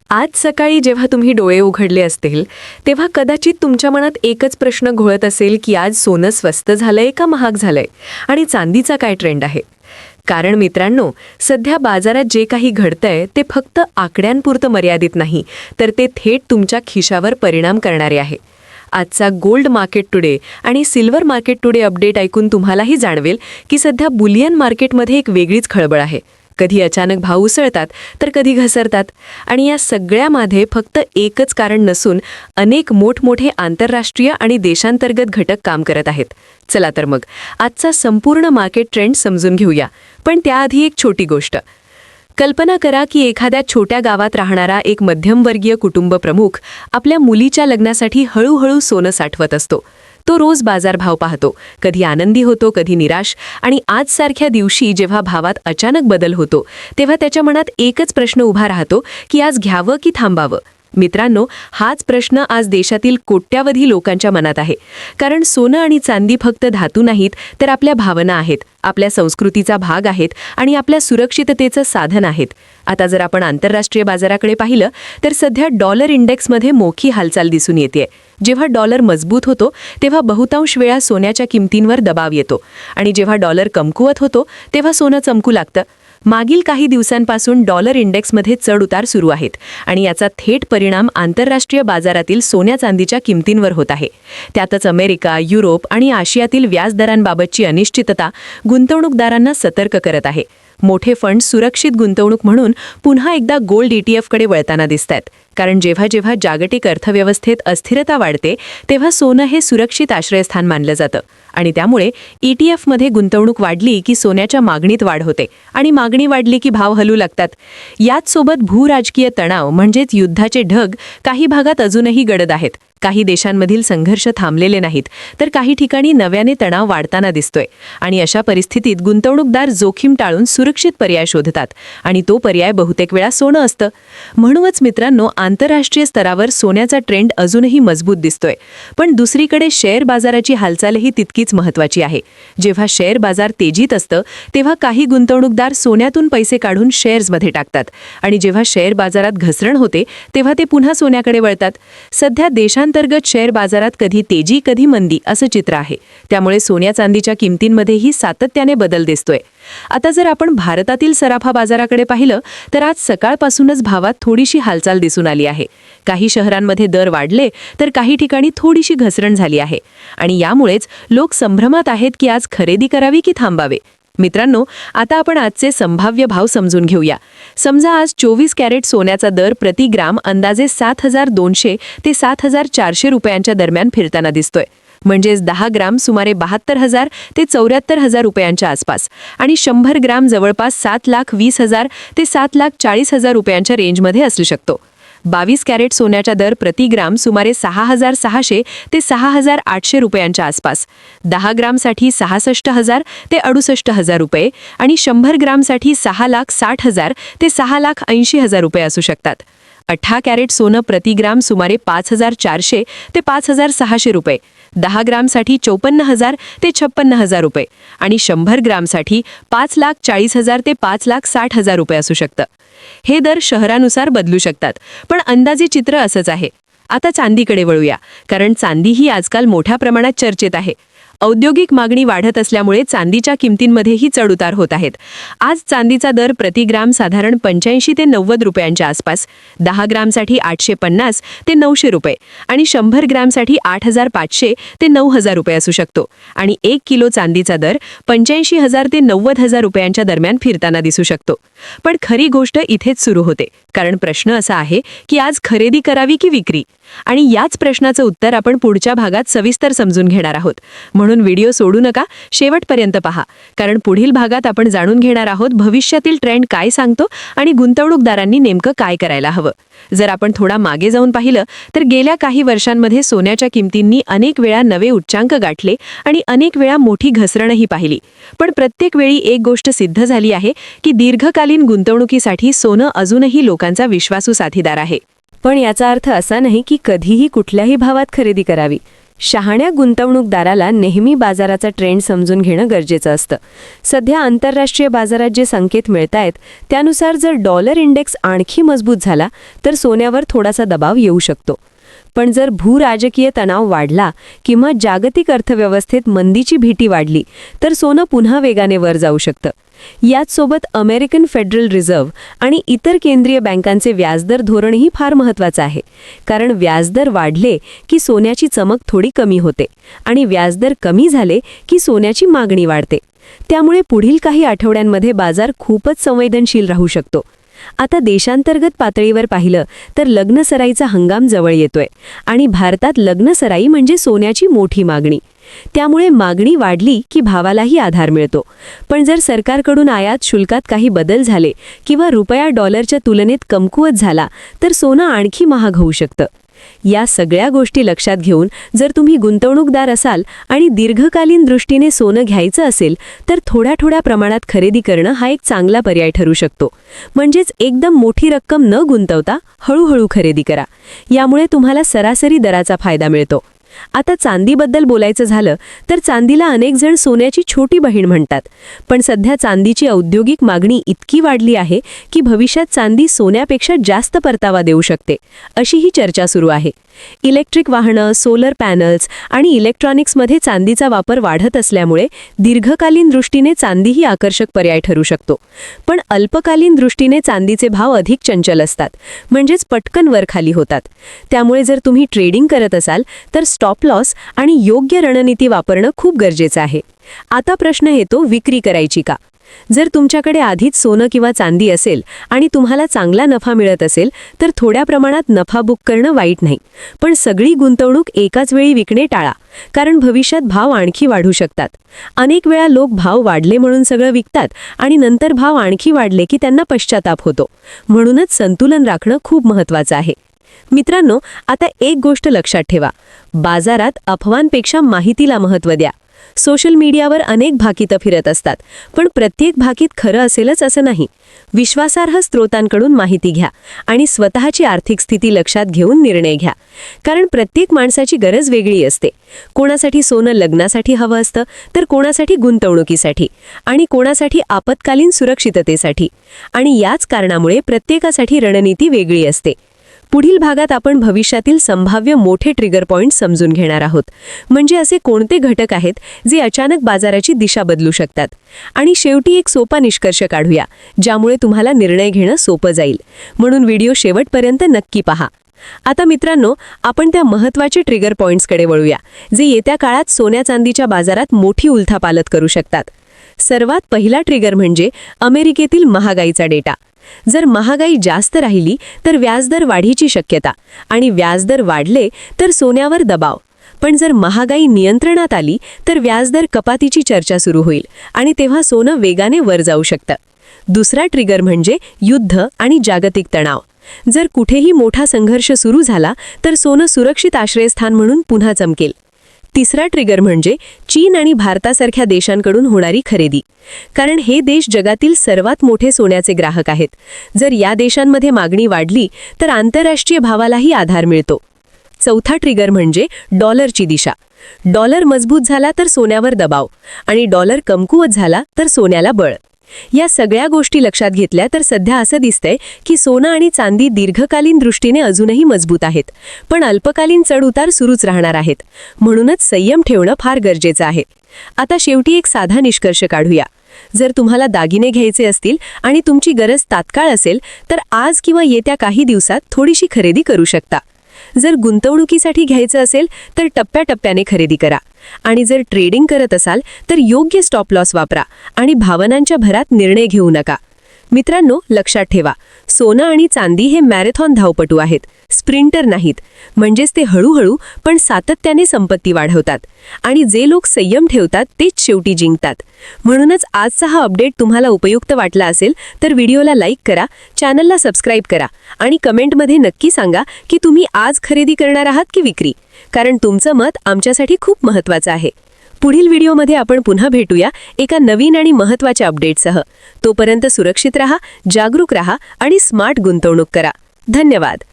आज सकाळी जेव्हा तुम्ही डोळे उघडले असतील तेव्हा कदाचित तुमच्या मनात एकच प्रश्न घोळत असेल की आज सोनं स्वस्त झालंय का महाग झालंय आणि चांदीचा काय ट्रेंड आहे. कारण मित्रांनो, सध्या बाजारात जे काही घडतंय ते फक्त आकड्यांपुरतं मर्यादित नाही, तर ते थेट तुमच्या खिशावर परिणाम करणारे आहे. आजचा गोल्ड मार्केट टुडे आणि सिल्वर मार्केट टुडे अपडेट ऐकून तुम्हालाही जाणवेल की सध्या बुलियन मार्केटमध्ये एक वेगळीच खळबळ आहे. कधी अचानक भाव उसळतात तर कधी घसरतात आणि या सगळ्यामध्ये फक्त एकच कारण नसून अनेक मोठमोठे आंतरराष्ट्रीय आणि देशांतर्गत घटक काम करत आहेत. चला तर मग आजचा संपूर्ण मार्केट ट्रेंड समजून घेऊया. पण त्याआधी एक छोटी गोष्ट. कल्पना करा की एखाद्या छोट्या गावात राहणारा एक मध्यमवर्गीय कुटुंब प्रमुख आपल्या मुलीच्या लग्नासाठी हळूहळू सोनं साठवत असतो. तो रोज बाजारभाव पाहतो, कधी आनंदी होतो, कधी निराश, आणि आजसारख्या दिवशी जेव्हा भावात अचानक बदल होतो तेव्हा त्याच्या मनात एकच प्रश्न उभा राहतो की आज घ्यावं की थांबावं. मित्रांनो, हाच प्रश्न आज देशातील कोट्यावधी लोकांच्या मनात आहे. कारण सोनं आणि चांदी फक्त धातू नाहीत, तर आपल्या भावना आहेत, आपल्या संस्कृतीचा भाग आहेत आणि आपल्या सुरक्षिततेचं साधन आहेत. आता जर आपण आंतरराष्ट्रीय बाजाराकडे पाहिलं तर सध्या डॉलर इंडेक्समध्ये मोठी हालचाल दिसून येते. जेव्हा डॉलर मजबूत होतो तेव्हा बहुतांश वेळा सोन्याच्या किमतींवर दबाव येतो आणि जेव्हा डॉलर कमकुवत होतो तेव्हा सोनं चमकू लागतं. मागील काही दिवसांपासून डॉलर इंडेक्समध्ये चढ-उतार सुरू आहेत आणि याचा थेट परिणाम आंतरराष्ट्रीय बाजारातील सोन्या चांदीच्या किमतींवर होत आहे. त्यातच अमेरिका, युरोप आणि आशियातील व्याजदरांबाबतची अनिश्चितता गुंतवणूकदारांना सतर्क करत आहे. मोठे फंड सुरक्षित गुंतवणूक म्हणून पुन्हा एकदा गोल्ड ETF कडे वळताना दिसतात. कारण जेव्हा जेव्हा जागतिक अर्थव्यवस्थेत अस्थिरता वाढते तेव्हा सोनं हे सुरक्षित आश्रयस्थान मानलं जातं आणि त्यामुळे ETF मध्ये गुंतवणूक वाढली की सोन्याच्या मागणीत वाढ होते आणि मागणी वाढली की भाव हलू लागतात. याच सोबत भूराजकीय तणाव म्हणजेच युद्धाचे ढग काही भागात अजूनही गडद आहेत. काही देशांमधील संघर्ष थांबलेले नाहीत, तर काही ठिकाणी नव्याने तणाव वाढताना दिसतोय आणि अशा परिस्थितीत गुंतवणूकदार जोखीम टाळून सुरक्षित पर्याय शोधतात आणि तो पर्याय बहुतेक वेळा सोनं असतं. म्हणूनच मित्रांनो, आंतरराष्ट्रीय स्तरावर सोन्याचा ट्रेंड अजूनही मजबूत दिसतोय. पण दुसरीकडे शेअर बाजाराची हालचालही तितकीच महत्त्वाची आहे. जेव्हा शेअर बाजार तेजीत असतं तेव्हा काही गुंतवणूकदार सोन्यातून पैसे काढून शेअर्समध्ये टाकतात आणि जेव्हा शेअर बाजारात घसरण होते तेव्हा ते पुन्हा सोन्याकडे वळतात. सध्या देशांतर्गत शेअर बाजारात कधी तेजी कधी मंदी असं चित्र आहे. त्यामुळे सोन्या चांदीच्या किमतींमध्येही सातत्याने बदल दिसतोय. आता जर आपण भारतातील सराफा बाजाराकडे पाहिलं तर आज सकाळपासूनच भावात थोडीशी हालचाल दिसून आली आहे. काही शहरांमध्ये दर वाढले तर काही ठिकाणी थोडीशी घसरण झाली आहे आणि यामुळेच लोक संभ्रमात आहेत की आज खरेदी करावी की थांबावे. मित्रांनो, आता आपण आजचे संभाव्य भाव समजून घेऊया. समजा आज 24 कॅरेट सोन्याचा दर प्रति ग्राम अंदाजे 7,200 ते 7,400 रुपयांच्या दरम्यान फिरताना दिसतोय. म्हणजेच 10 ग्राम सुमारे 72,000 ते 74,000 रुपयांच्या आसपास आणि 100 ग्राम जवळपास 7,20,000 ते 7,40,000 रुपयांच्या रेंजमध्ये असू शकतो. 22 कॅरेट सोन्याचा दर प्रति ग्राम सुमारे 6,600 ते 6,800 रुपयांच्या आसपास, 10 ग्रामसाठी 66,000 ते 68,000 रुपये आणि 100 ग्रामसाठी 6,60,000 ते 6,80,000 रुपये असू शकतात. 18 कॅरेट सोनं प्रति ग्राम सुमारे 5,400 ते 5,600 रुपये, 10 ग्रामसाठी 54,000 ते 56,000 रुपये आणि 100 ग्रामसाठी 5,40,000 ते 5,60,000 रुपये असू शकतं. हे दर शहरानुसार बदलू शकतात, पण अंदाजे चित्र असंच आहे. आता चांदीकडे वळूया, कारण चांदी ही आजकाल मोठ्या प्रमाणात चर्चेत आहे. औद्योगिक मागणी वाढत असल्यामुळे चांदीच्या किमतींमध्येही चढउतार होत आहेत. आज चांदीचा दर प्रति ग्राम साधारण 85 ते 90 रुपयांच्या आसपास, 10 ग्रामसाठी 850 ते 900 रुपये आणि 100 ग्रामसाठी 8,500 ते 9,000 रुपये असू शकतो आणि 1 किलो चांदीचा दर 85,000 ते 90,000 रुपयांच्या दरम्यान फिरताना दिसू शकतो. पण खरी गोष्ट इथेच सुरू होते, कारण प्रश्न असा आहे की आज खरेदी करावी की विक्री, आणि याच प्रश्नाचं उत्तर आपण पुढच्या भागात सविस्तर समजून घेणार आहोत. म्हणून व्हिडिओ सोडू नका, शेवटपर्यंत पहा, कारण पुढील भागात आपण जाणून घेणार आहोत भविष्यातील ट्रेंड काय सांगतो आणि गुंतवणूकदारांनी नेमकं काय करायला हवं. जर आपण थोडा मागे जाऊन पाहिलं तर गेल्या काही वर्षांमध्ये सोन्याच्या किमतींनी अनेक वेळा नवे उच्चांक गाठले आणि अनेक वेळा मोठी घसरणही पाहिली. पण प्रत्येक वेळी एक गोष्ट सिद्ध झाली आहे की दीर्घकालीन गुंतवणुकीसाठी सोनं अजूनही लोकांचा विश्वासू साथीदार आहे. पण याचा अर्थ असा नाही की कधीही कुठल्याही भावात खरेदी करावी. शहाण्या गुंतवणूकदाराला नेहमी बाजाराचा ट्रेंड समजून घेणं गरजेचं असतं. सध्या आंतरराष्ट्रीय बाजारात जे संकेत मिळतायत त्यानुसार जर डॉलर इंडेक्स आणखी मजबूत झाला तर सोन्यावर थोडासा दबाव येऊ शकतो. पण जर भूराजकीय तणाव वाढला किंवा जागतिक अर्थव्यवस्थेत मंदीची भीती वाढली तर सोनं पुन्हा वेगाने वर जाऊ शकतं. याचसोबत अमेरिकन फेडरल रिझर्व्ह आणि इतर केंद्रीय बँकांचे व्याजदर धोरणही फार महत्त्वाचं आहे. कारण व्याजदर वाढले की सोन्याची चमक थोडी कमी होते आणि व्याजदर कमी झाले की सोन्याची मागणी वाढते. त्यामुळे पुढील काही आठवड्यांमध्ये बाजार खूपच संवेदनशील राहू शकतो. आता देशांतर्गत पातळीवर पाहिलं तर लग्नसराईचा हंगाम जवळ येतोय आणि भारतात लग्नसराई म्हणजे सोन्याची मोठी मागणी. त्यामुळे मागणी वाढली की भावालाही आधार मिळतो. पण जर सरकारकडून आयात शुल्कात काही बदल झाले किंवा रुपया डॉलरच्या तुलनेत कमकुवत झाला तर सोनं आणखी महाग होऊ शकतं. या सगळ्या गोष्टी लक्षात घेऊन जर तुम्ही गुंतवणूकदार असाल आणि दीर्घकालीन दृष्टीने सोनं घ्यायचं असेल तर थोड्या प्रमाणात खरेदी करणं हा एक चांगला पर्याय ठरू शकतो. म्हणजेच एकदम मोठी रक्कम न गुंतवता हळूहळू खरेदी करा. यामुळे तुम्हाला सरासरी दराचा फायदा मिळतो. आता चांदीबद्दल बोलायचं झालं तर चांदीला अनेक जण सोन्याची छोटी बहीण म्हणतात. पण सध्या चांदीची औद्योगिक मागणी इतकी वाढली आहे की भविष्यात चांदी सोन्यापेक्षा जास्त परतावा देऊ शकते, अशी ही चर्चा सुरू आहे. इलेक्ट्रिक वाहनं, सोलर पॅनल्स आणि इलेक्ट्रॉनिक्समध्ये चांदीचा वापर वाढत असल्यामुळे दीर्घकालीन दृष्टीने चांदीही आकर्षक पर्याय ठरू शकतो. पण अल्पकालीन दृष्टीने चांदीचे भाव अधिक चंचल असतात, म्हणजेच पटकन वर खाली होतात. त्यामुळे जर तुम्ही ट्रेडिंग करत असाल तर स्टॉप लॉस आणि योग्य रणनीती वापरणं खूप गरजेचं आहे. आता प्रश्न येतो, विक्री करायची का? जर तुमच्याकडे आधीच सोनं किंवा चांदी असेल आणि तुम्हाला चांगला नफा मिळत असेल तर थोड्या प्रमाणात नफा बुक करणं वाईट नाही. पण सगळी गुंतवणूक एकाच वेळी विकणे टाळा, कारण भविष्यात भाव आणखी वाढू शकतात. अनेक वेळा लोक भाव वाढले म्हणून सगळं विकतात आणि नंतर भाव आणखी वाढले की त्यांना पश्चाताप होतो. म्हणूनच संतुलन राखणं खूप महत्त्वाचं आहे. मित्रांनो, आता एक गोष्ट लक्षात ठेवा, बाजारात अफवांपेक्षा माहितीला महत्त्व द्या. सोशल मीडियावर अनेक भाकितं फिरत असतात, पण प्रत्येक भाकीत खरं असेलच असं नाही. विश्वासार्ह स्रोतांकडून माहिती घ्या आणि स्वतःची आर्थिक स्थिती लक्षात घेऊन निर्णय घ्या. कारण प्रत्येक माणसाची गरज वेगळी असते. कोणासाठी सोनं लग्नासाठी हवं असतं तर कोणासाठी गुंतवणुकीसाठी आणि कोणासाठी आपत्कालीन सुरक्षिततेसाठी. आणि याच कारणामुळे प्रत्येकासाठी रणनीती वेगळी असते. पुढील भागात आपण भविष्यातील संभाव्य मोठे ट्रिगर पॉइंट समजून घेणार आहोत. म्हणजे असे कोणते घटक आहेत जे अचानक बाजाराची दिशा बदलू शकतात. आणि शेवटी एक सोपा निष्कर्ष काढूया ज्यामुळे तुम्हाला निर्णय घेणं सोपं जाईल. म्हणून व्हिडिओ शेवटपर्यंत नक्की पहा. आता मित्रांनो, आपण त्या महत्त्वाचे ट्रिगर पॉइंट्सकडे वळूया जे येत्या काळात सोन्या चांदीच्या बाजारात मोठी उलथापालथ करू शकतात. सर्वात पहिला ट्रिगर म्हणजे अमेरिकेतील महागाईचा डेटा. जर महागाई जास्त राहिली तर व्याजदर वाढीची शक्यता आणि व्याजदर वाढले तर सोन्यावर दबाव. पण जर महागाई नियंत्रणात आली तर व्याजदर कपातीची चर्चा सुरू होईल आणि तेव्हा सोनं वेगाने वर जाऊ शकतं. दुसरा ट्रिगर म्हणजे युद्ध आणि जागतिक तणाव. जर कुठेही मोठा संघर्ष सुरू झाला तर सोनं सुरक्षित आश्रयस्थान म्हणून पुन्हा चमकेल. तिसरा ट्रिगर म्हणजे चीन आणि भारतासारख्या देशांकडून होणारी खरेदी. कारण हे देश जगातील सर्वात मोठे सोन्याचे ग्राहक आहेत. जर या देशांमध्ये मागणी वाढली तर आंतरराष्ट्रीय भावालाही आधार मिळतो. चौथा ट्रिगर म्हणजे डॉलरची दिशा. डॉलर मजबूत झाला तर सोन्यावर दबाव आणि डॉलर कमकुवत झाला तर सोन्याला बळ. या सगळ्या गोष्टी लक्षात घेतल्या तर सध्या असं दिसतंय की सोनं आणि चांदी दीर्घकालीन दृष्टीने अजूनही मजबूत आहेत, पण अल्पकालीन चढउतार सुरूच राहणार आहेत. म्हणूनच संयम ठेवणं फार गरजेचं आहे. आता शेवटी एक साधा निष्कर्ष काढूया. जर तुम्हाला दागिने घ्यायचे असतील आणि तुमची गरज तात्काळ असेल तर आज किंवा येत्या काही दिवसात थोडीशी खरेदी करू शकता. जर गुंतवणुकीसाठी घ्यायचं असेल तर टप्प्याटप्प्याने खरेदी करा. आणि जर ट्रेडिंग करत असाल तर योग्य स्टॉप लॉस वापरा आणि भावनांच्या भरात निर्णय घेऊ नका. मित्रांनो, लक्षात ठेवा, सोनं आणि चांदी हे मॅरेथॉन धावपटू आहेत, स्प्रिंटर नाहीत. म्हणजेच ते हळूहळू पण सातत्याने संपत्ती वाढवतात आणि जे लोक संयम ठेवतात तेच शेवटी जिंकतात. म्हणूनच आजचा हा अपडेट तुम्हाला उपयुक्त वाटला असेल तर व्हिडिओला लाईक करा, चॅनलला सबस्क्राईब करा आणि कमेंटमध्ये नक्की सांगा की तुम्ही आज खरेदी करणार आहात की विक्री. कारण तुमचं मत आमच्यासाठी खूप महत्त्वाचं आहे. पुढील व्हिडिओमध्ये आपण पुन्हा भेटूया एका नवीन आणि महत्त्वाच्या अपडेटसह. तोपर्यंत सुरक्षित रहा, जागरूक रहा आणि स्मार्ट गुंतवणूक करा. धन्यवाद.